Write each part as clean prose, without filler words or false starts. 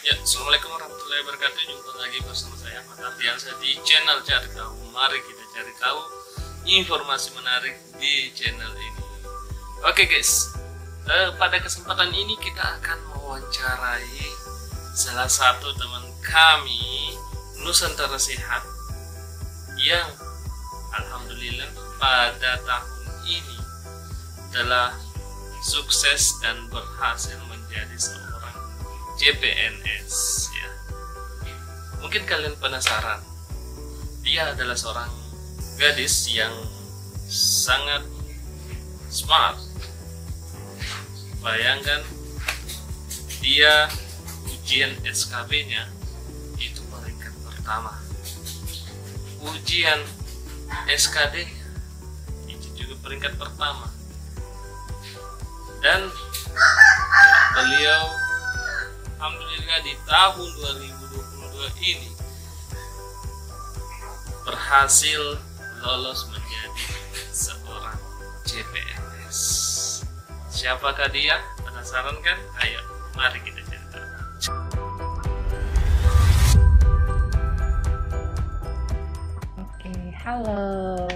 Ya, Assalamualaikum warahmatullahi wabarakatuh. Jumpa lagi bersama saya Ahmad Ardiansyah di channel Cari Tahu. Mari kita cari tahu informasi menarik di channel ini. Oke guys, pada kesempatan ini kita akan mewawancarai salah satu teman kami, Nusantara Sehat, yang alhamdulillah pada tahun ini telah sukses dan berhasil menjadi seorang CPNS ya. Mungkin kalian penasaran, dia adalah seorang gadis yang sangat smart. Bayangkan, dia ujian SKB-nya itu peringkat pertama, ujian SKD-nya itu juga peringkat pertama, dan beliau alhamdulillah di tahun 2022 ini berhasil lolos menjadi seorang CPNS. Siapakah dia? Penasaran kan? Ayo, mari kita cari tahu. Oke, halo.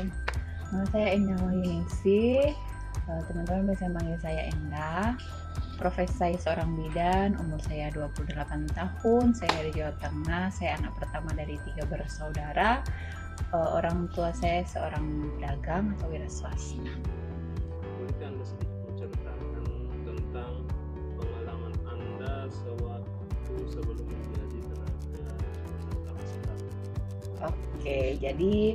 Nama saya Endah Wahyuningsih. Teman-teman bisa manggil saya Endah. Profesi saya seorang bidan, umur saya 28 tahun, saya dari Jawa Tengah, saya anak pertama dari 3 bersaudara. Orang tua saya seorang pedagang atau wira swasta. Boleh Anda sedikit menceritakan tentang pengalaman Anda sewaktu sebelum menjadi tenaga Nusantara Sehat? Oke, jadi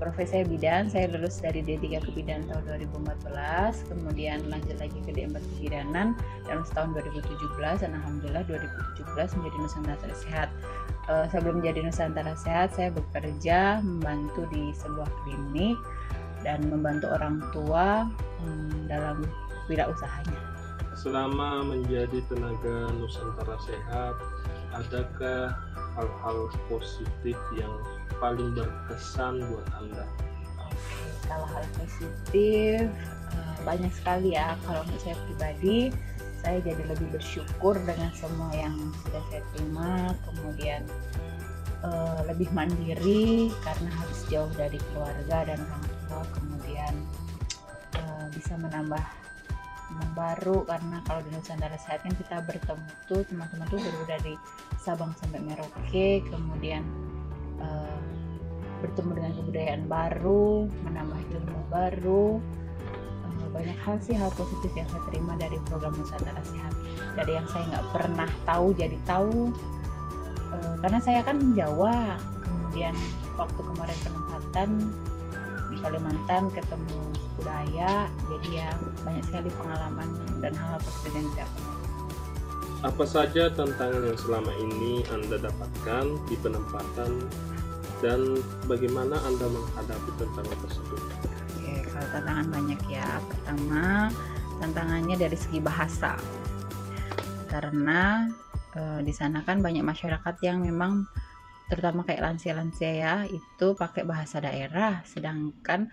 profesi saya bidan, saya lulus dari D3 Kebidanan tahun 2014, kemudian lanjut lagi ke D4 Kebidanan dalam tahun 2017, dan alhamdulillah 2017 menjadi Nusantara Sehat. Sebelum menjadi Nusantara Sehat, saya bekerja membantu di sebuah klinik dan membantu orang tua dalam wirausahanya. Selama menjadi tenaga Nusantara Sehat, adakah hal-hal positif yang paling berkesan buat Anda? Oke, kalau hal positif banyak sekali ya. Kalau untuk saya pribadi, saya jadi lebih bersyukur dengan semua yang sudah saya terima, kemudian lebih mandiri karena harus jauh dari keluarga dan orang tua, kemudian bisa menambah teman baru, karena kalau di Nusantara Sehat kan kita bertemu tuh teman-teman tuh dari Sabang sampai Merauke, kemudian bertemu dengan kebudayaan baru, menambah ilmu baru. Banyak hal sih, hal positif yang saya terima dari program Nusantara Sehat, dari yang saya nggak pernah tahu jadi tahu, karena saya kan Jawa, kemudian waktu kemarin penempatan di Kalimantan ketemu budaya, jadi ya banyak sekali pengalaman dan hal positif yang didapat. Apa saja tantangan yang selama ini Anda dapatkan di penempatan dan bagaimana Anda menghadapi tantangan tersebut? Oke, kalau tantangan banyak ya. Pertama, tantangannya dari segi bahasa, karena di sana kan banyak masyarakat yang memang terutama kayak lansia-lansia ya, itu pakai bahasa daerah, sedangkan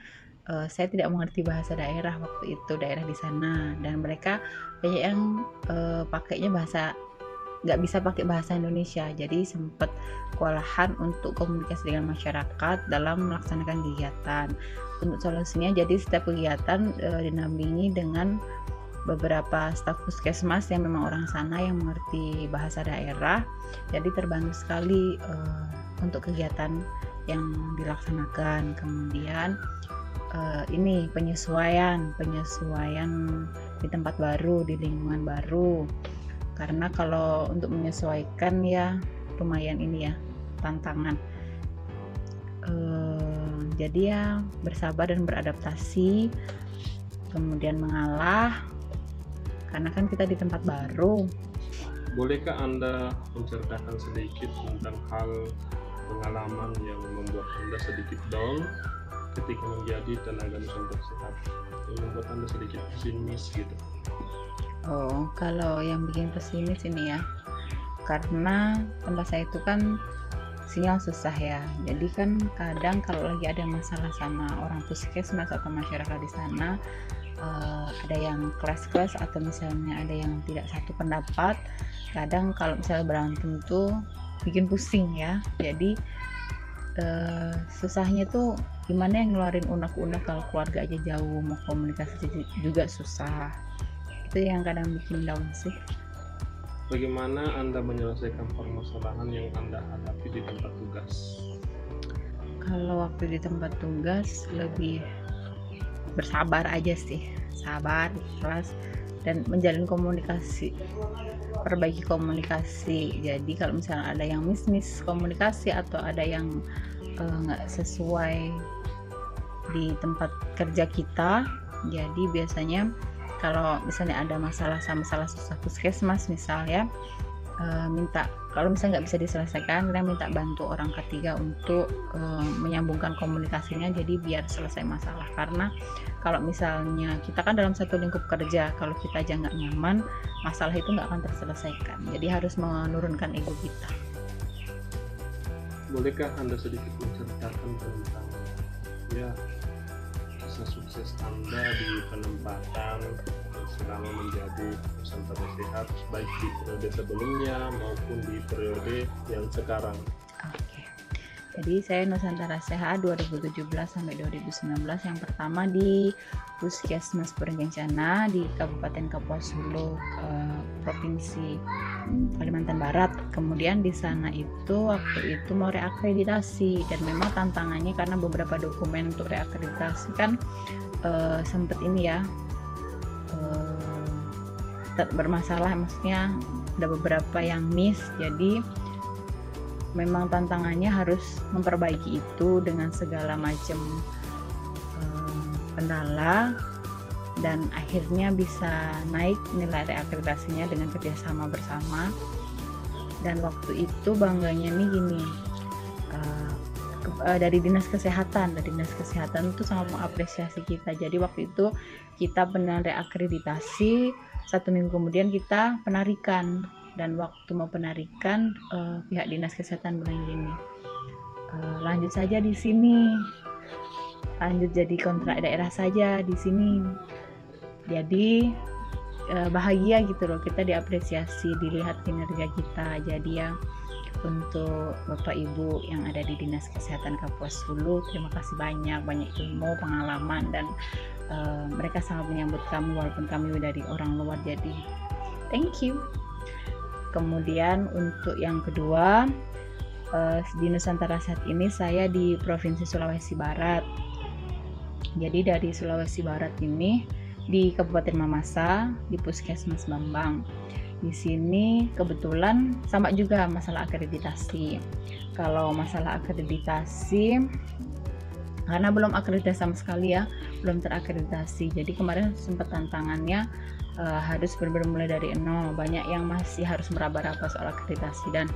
saya tidak mengerti bahasa daerah waktu itu, daerah di sana, dan mereka banyak yang pakainya bahasa, nggak bisa pakai bahasa Indonesia, jadi sempat kewalahan untuk komunikasi dengan masyarakat dalam melaksanakan kegiatan. Untuk solusinya, jadi setiap kegiatan dinampingi dengan beberapa staf puskesmas yang memang orang sana yang mengerti bahasa daerah, jadi terbantu sekali untuk kegiatan yang dilaksanakan. Kemudian ini penyesuaian di tempat baru, di lingkungan baru, karena kalau untuk menyesuaikan ya lumayan ini ya tantangan. Jadi ya bersabar dan beradaptasi, kemudian mengalah karena kan kita di tempat baru. Bolehkah Anda menceritakan sedikit tentang hal pengalaman yang membuat Anda sedikit down ketika menjadi tenaga Nusantara Sehat, yang membuat Anda sedikit pesimis gitu? Oh, kalau yang bikin pesimis ini ya, karena tempat saya itu kan sinyal susah ya, jadi kan kadang kalau lagi ada masalah sama orang puskesmas atau masyarakat di sana, ada yang kelas atau misalnya ada yang tidak satu pendapat. Kadang kalau misalnya berantem tuh bikin pusing ya, jadi susahnya tuh gimana yang ngeluarin unek-unek kalau keluarga aja jauh, mau komunikasi juga susah. Itu yang kadang bikin down sih. Bagaimana Anda menyelesaikan permasalahan yang Anda hadapi di tempat tugas? Kalau waktu di tempat tugas lebih bersabar aja sih, sabar, ikhlas, dan menjalin komunikasi, perbaiki komunikasi. Jadi kalau misalnya ada yang miss komunikasi atau ada yang nggak sesuai di tempat kerja kita, jadi biasanya kalau misalnya ada masalah susah puskesmas misalnya, minta, kalau misalnya nggak bisa diselesaikan, kita minta bantu orang ketiga untuk menyambungkan komunikasinya, jadi biar selesai masalah. Karena kalau misalnya kita kan dalam satu lingkup kerja, kalau kita aja nggak nyaman, masalah itu nggak akan terselesaikan. Jadi harus menurunkan ego kita. Bolehkah Anda sedikit menceritakan tentang kisah sukses Anda di penempatan selama menjadi Nusantara Sehat, baik di periode sebelumnya maupun di periode yang sekarang? Oke. Jadi saya Nusantara Sehat 2017 sampai 2019, yang pertama di Puskesmas Perenjana di Kabupaten Kapuas Hulu, Provinsi Kalimantan Barat. Kemudian di sana itu waktu itu mau reakreditasi, dan memang tantangannya karena beberapa dokumen untuk reakreditasi kan sempet ini ya bermasalah, maksudnya ada beberapa yang miss. Jadi memang tantangannya harus memperbaiki itu dengan segala macam kendala, dan akhirnya bisa naik nilai reakreditasinya dengan kerjasama bersama. Dan waktu itu bangganya nih gini, dari Dinas Kesehatan itu sangat mengapresiasi kita. Jadi waktu itu kita benar reakreditasi, 1 minggu kemudian kita penarikan, dan waktu mau penarikan pihak Dinas Kesehatan bilang gini, lanjut saja di sini, lanjut jadi kontrak daerah saja di sini. Jadi bahagia gitu loh, kita diapresiasi, dilihat kinerja kita. Jadi ya untuk Bapak Ibu yang ada di Dinas Kesehatan Kapuas Hulu, terima kasih banyak ilmu, pengalaman, dan mereka sangat menyambut kami walaupun kami dari orang luar, jadi thank you. Kemudian untuk yang kedua, di Nusantara Sehat ini saya di Provinsi Sulawesi Barat. Jadi dari Sulawesi Barat ini di Kabupaten Mamasa di Puskesmas Bambang. Di sini kebetulan sama juga masalah akreditasi. Kalau masalah akreditasi, karena belum akreditasi sama sekali ya, belum terakreditasi. Jadi kemarin sempat tantangannya harus benar-benar mulai dari nol. Banyak yang masih harus meraba-raba soal akreditasi, dan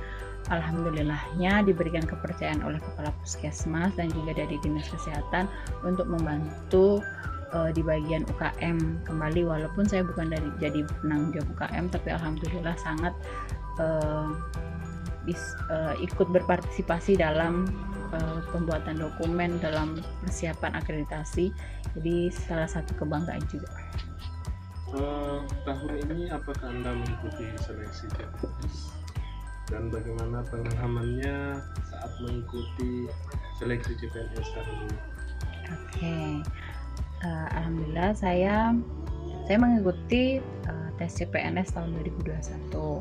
alhamdulillahnya diberikan kepercayaan oleh Kepala Puskesmas dan juga dari Dinas Kesehatan untuk membantu di bagian UKM kembali, walaupun saya bukan jadi penanggung jawab UKM, tapi alhamdulillah sangat ikut berpartisipasi dalam pembuatan dokumen, dalam persiapan akreditasi. Jadi salah satu kebanggaan juga. Tahun ini apakah Anda mengikuti seleksi CPNS, dan bagaimana pengalamannya saat mengikuti seleksi CPNS tahun ini? Oke. Alhamdulillah saya mengikuti tes CPNS tahun 2021.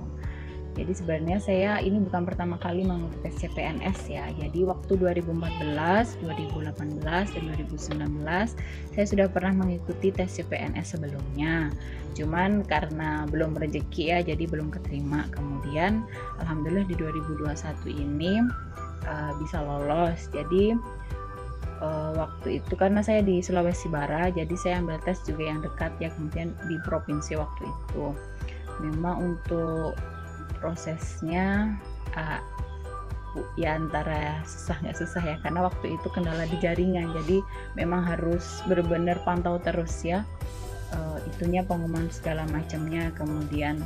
Jadi sebenarnya saya ini bukan pertama kali mengikuti tes CPNS ya. Jadi waktu 2014, 2018, dan 2019 saya sudah pernah mengikuti tes CPNS sebelumnya. Cuman karena belum rezeki ya, jadi belum keterima. Kemudian alhamdulillah di 2021 ini bisa lolos. Jadi waktu itu karena saya di Sulawesi Barat, jadi saya ambil tes juga yang dekat ya, kemudian di provinsi waktu itu. Memang untuk prosesnya ya antara susah nggak susah ya, karena waktu itu kendala di jaringan, jadi memang harus benar-benar pantau terus ya, itunya pengumuman segala macamnya. Kemudian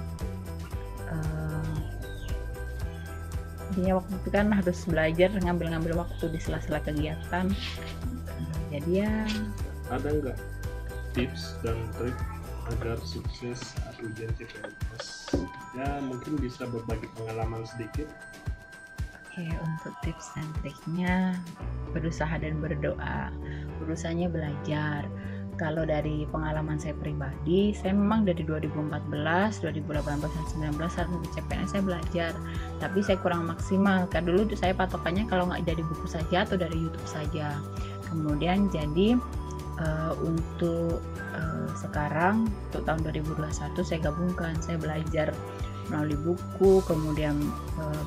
intinya waktu itu kan harus belajar, ngambil waktu di sela-sela kegiatan. Jadi ya ada nggak tips dan trik agar sukses saat ujian CPNS. Ya mungkin bisa berbagi pengalaman sedikit. Oke, untuk tips dan triknya berusaha dan berdoa. Berusahanya belajar. Kalau dari pengalaman saya pribadi, saya memang dari 2014, 2018, dan 2019 saat di CPNS saya belajar. Tapi saya kurang maksimal. Kan dulu saya patokannya kalau nggak dari buku saja atau dari YouTube saja. Kemudian jadi untuk sekarang untuk tahun 2021 saya gabungkan, saya belajar melalui buku, kemudian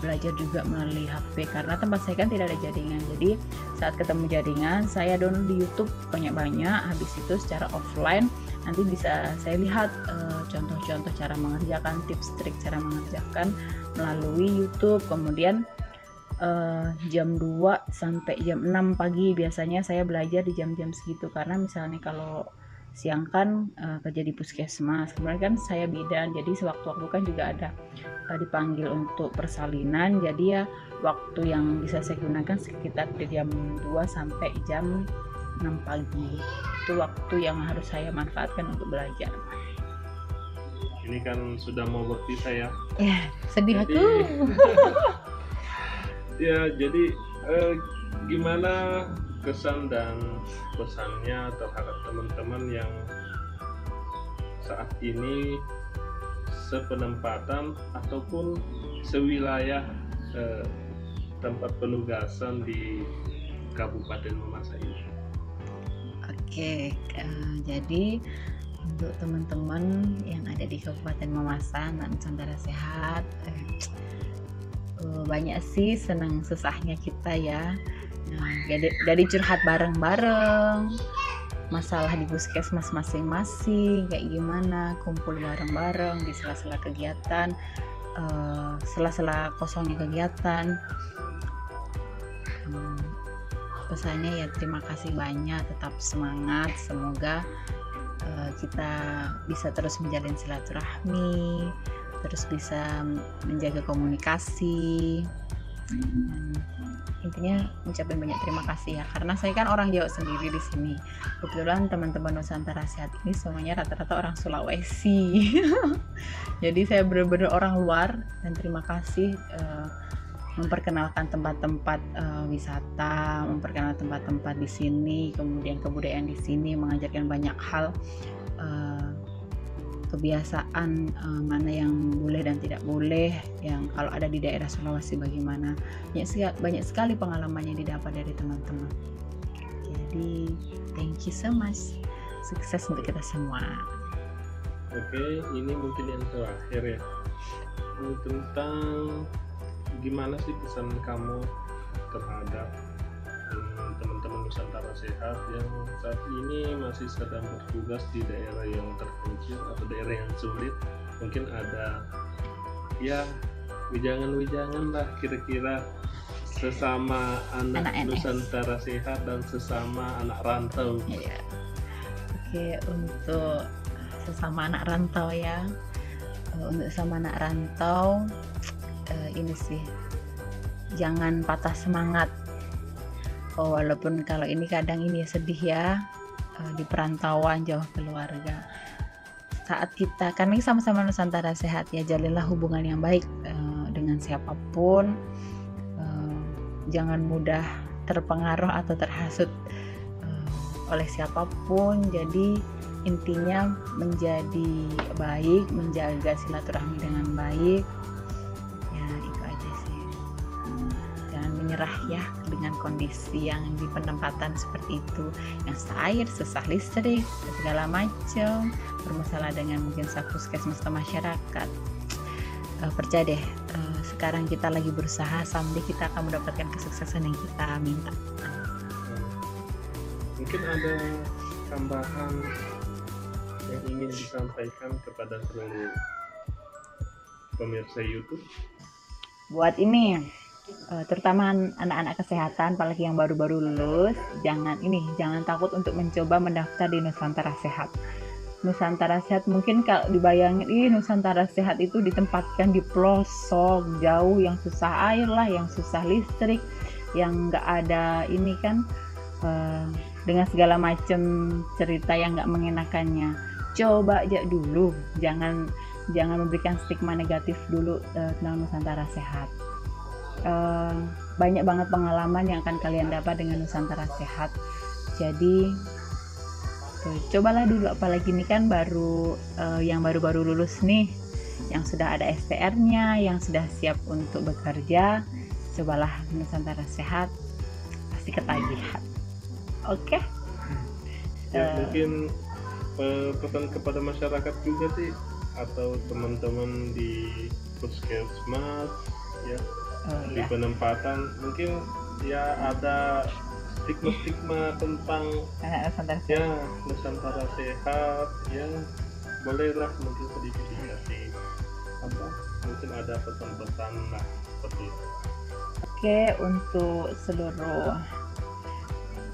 belajar juga melalui HP karena tempat saya kan tidak ada jaringan. Jadi saat ketemu jaringan saya download di YouTube banyak-banyak, habis itu secara offline nanti bisa saya lihat contoh-contoh cara mengerjakan, tips trik cara mengerjakan melalui YouTube. Kemudian jam 2 sampai jam 6 pagi biasanya saya belajar di jam-jam segitu, karena misalnya kalau siang kan kerja di puskesmas, kemudian kan saya bidan, jadi sewaktu-waktu kan juga ada dipanggil untuk persalinan, jadi ya waktu yang bisa saya gunakan sekitar di jam 2 sampai jam 6 pagi. Itu waktu yang harus saya manfaatkan untuk belajar. Ini kan sudah mau berpisah ya. Ya, sedih Jadi- aku. Ya, jadi gimana kesan dan pesannya terhadap teman-teman yang saat ini sepenempatan ataupun sewilayah tempat penugasan di Kabupaten Mamasa ini? Oke, jadi untuk teman-teman yang ada di Kabupaten Mamasa, Nusantara Sehat, banyak sih senang susahnya kita ya. Nah, dari curhat bareng-bareng, masalah di puskesmas masing-masing kayak gimana, kumpul bareng-bareng di sela-sela kegiatan, sela-sela kosongnya kegiatan. Pesannya ya terima kasih banyak, tetap semangat, semoga kita bisa terus menjalin silaturahmi, terus bisa menjaga komunikasi. Intinya mengucapkan banyak terima kasih ya, karena saya kan orang Jawa sendiri di sini. Kebetulan teman-teman Nusantara Sehat ini semuanya rata-rata orang Sulawesi. Jadi saya benar-benar orang luar, dan terima kasih memperkenalkan tempat-tempat wisata, memperkenalkan tempat-tempat di sini, kemudian kebudayaan di sini, mengajarkan banyak hal, kebiasaan mana yang boleh dan tidak boleh, yang kalau ada di daerah Sulawesi bagaimana. Banyak sekali pengalaman yang didapat dari teman-teman. Jadi thank you so much, sukses untuk kita semua. Oke, ini mungkin yang terakhir ya, tentang gimana sih pesan kamu terhadap teman-teman Nusantara Sehat yang saat ini masih sedang bertugas di daerah yang terpencil atau daerah yang sulit. Mungkin ada ya wijangan-wijangan lah kira-kira sesama anak NS. Nusantara Sehat dan sesama anak rantau. Ya. Oke, untuk sesama anak rantau ya, untuk sesama anak rantau ini sih, jangan patah semangat. Walaupun kalau ini kadang ini sedih ya, di perantauan jauh keluarga. Saat kita, kan ini sama-sama Nusantara Sehat ya, jalinlah hubungan yang baik dengan siapapun. Jangan mudah terpengaruh atau terhasut oleh siapapun. Jadi intinya menjadi baik, menjaga silaturahmi dengan baik. Ya itu aja sih. Jangan menyerah ya dengan kondisi yang di penempatan seperti itu, yang susah air, susah listrik, segala macam, bermasalah dengan mungkin puskesmas atau masyarakat. Percaya deh, sekarang kita lagi berusaha, someday kita akan mendapatkan kesuksesan yang kita minta. Mungkin ada tambahan yang ingin disampaikan kepada seluruh pemirsa YouTube? Buat ini, terutama anak-anak kesehatan, apalagi yang baru-baru lulus, jangan takut untuk mencoba mendaftar di Nusantara Sehat. Nusantara Sehat, mungkin kalau dibayangin Nusantara Sehat itu ditempatkan di pelosok jauh, yang susah air lah, yang susah listrik, yang nggak ada ini kan dengan segala macam cerita yang nggak mengenakannya. Coba aja dulu, jangan memberikan stigma negatif dulu tentang Nusantara Sehat. Banyak banget pengalaman yang akan kalian dapat dengan Nusantara Sehat. Jadi cobalah dulu, apalagi ini kan yang baru lulus nih, yang sudah ada STR-nya, yang sudah siap untuk bekerja. Cobalah Nusantara Sehat, pasti ketagihan. Oke. Mungkin pesan kepada masyarakat juga sih, atau teman-teman di puskesmas ya, di penempatan, mungkin ya ada stigma tentang Nusantara Sehat ya, bolehlah mungkin sedikit dikasih mungkin ada pesan-pesan lah seperti itu. Oke, untuk seluruh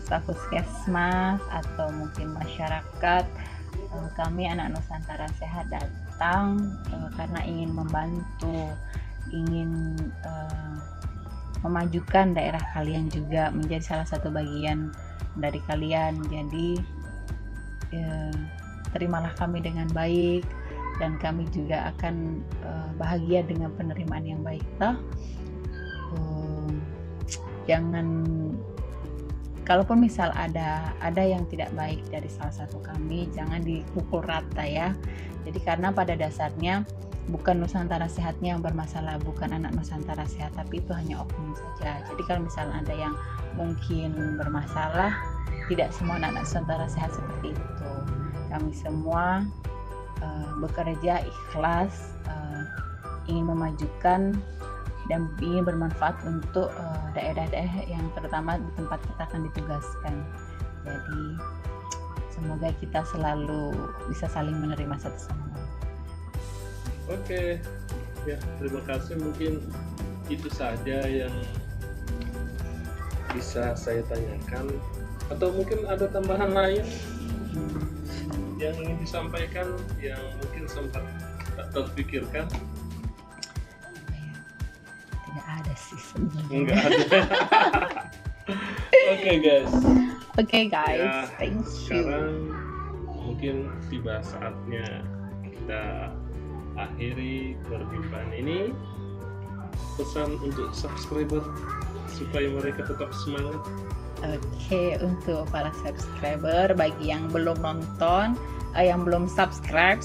staf puskesmas atau mungkin masyarakat, kami anak Nusantara Sehat datang karena ingin membantu, ingin memajukan daerah kalian juga, menjadi salah satu bagian dari kalian. Jadi terimalah kami dengan baik, dan kami juga akan bahagia dengan penerimaan yang baik. Jangan, kalaupun misal ada yang tidak baik dari salah satu kami, jangan dipukul rata ya. Jadi karena pada dasarnya bukan Nusantara Sehatnya yang bermasalah, bukan anak Nusantara Sehat, tapi itu hanya oknum saja. Jadi kalau misalnya ada yang mungkin bermasalah, tidak semua anak Nusantara Sehat seperti itu. Kami semua bekerja ikhlas, ingin memajukan dan ingin bermanfaat untuk daerah-daerah yang terutama di tempat kita akan ditugaskan. Jadi semoga kita selalu bisa saling menerima satu sama lain. Oke, ya terima kasih. Mungkin itu saja yang bisa saya tanyakan, atau mungkin ada tambahan lain yang ingin disampaikan yang mungkin sempat tak terpikirkan? Tidak ada sih sebenarnya. Enggak ada. Oke guys, Ya, thank you. sekarang mungkin tiba saatnya kita akhiri perjumpaan ini. Pesan untuk subscriber supaya mereka tetap semangat. Oke, untuk para subscriber, bagi yang belum nonton, yang belum subscribe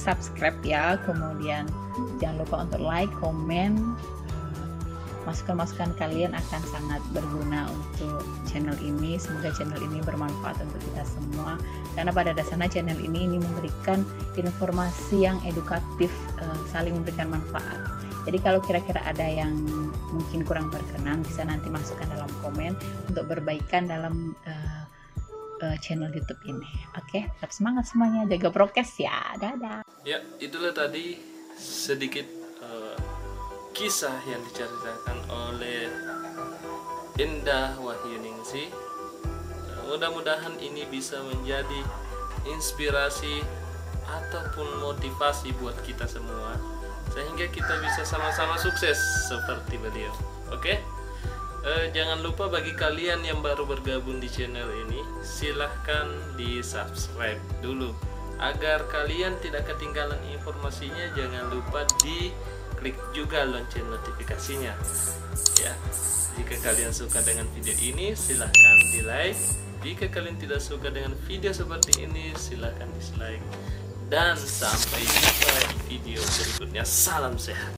ya. Kemudian jangan lupa untuk like, komen. Masukan-masukan kalian akan sangat berguna untuk channel ini. Semoga channel ini bermanfaat untuk kita semua, karena pada dasarnya channel ini memberikan informasi yang edukatif, saling memberikan manfaat. Jadi kalau kira-kira ada yang mungkin kurang berkenan, bisa nanti masukkan dalam komen untuk perbaikan dalam channel YouTube ini. Oke, tetap semangat semuanya, jaga prokes ya. Dadah. Ya, itulah tadi sedikit kisah yang diceritakan oleh Indah Wahyuningsih. Mudah-mudahan ini bisa menjadi inspirasi ataupun motivasi buat kita semua, sehingga kita bisa sama-sama sukses seperti beliau. Oke? Jangan lupa bagi kalian yang baru bergabung di channel ini, silahkan di subscribe dulu agar kalian tidak ketinggalan informasinya. Jangan lupa di klik juga lonceng notifikasinya ya. Jika kalian suka dengan video ini, silahkan di like. Jika kalian tidak suka dengan video seperti ini, silahkan dislike. Dan sampai jumpa di video berikutnya. Salam sehat.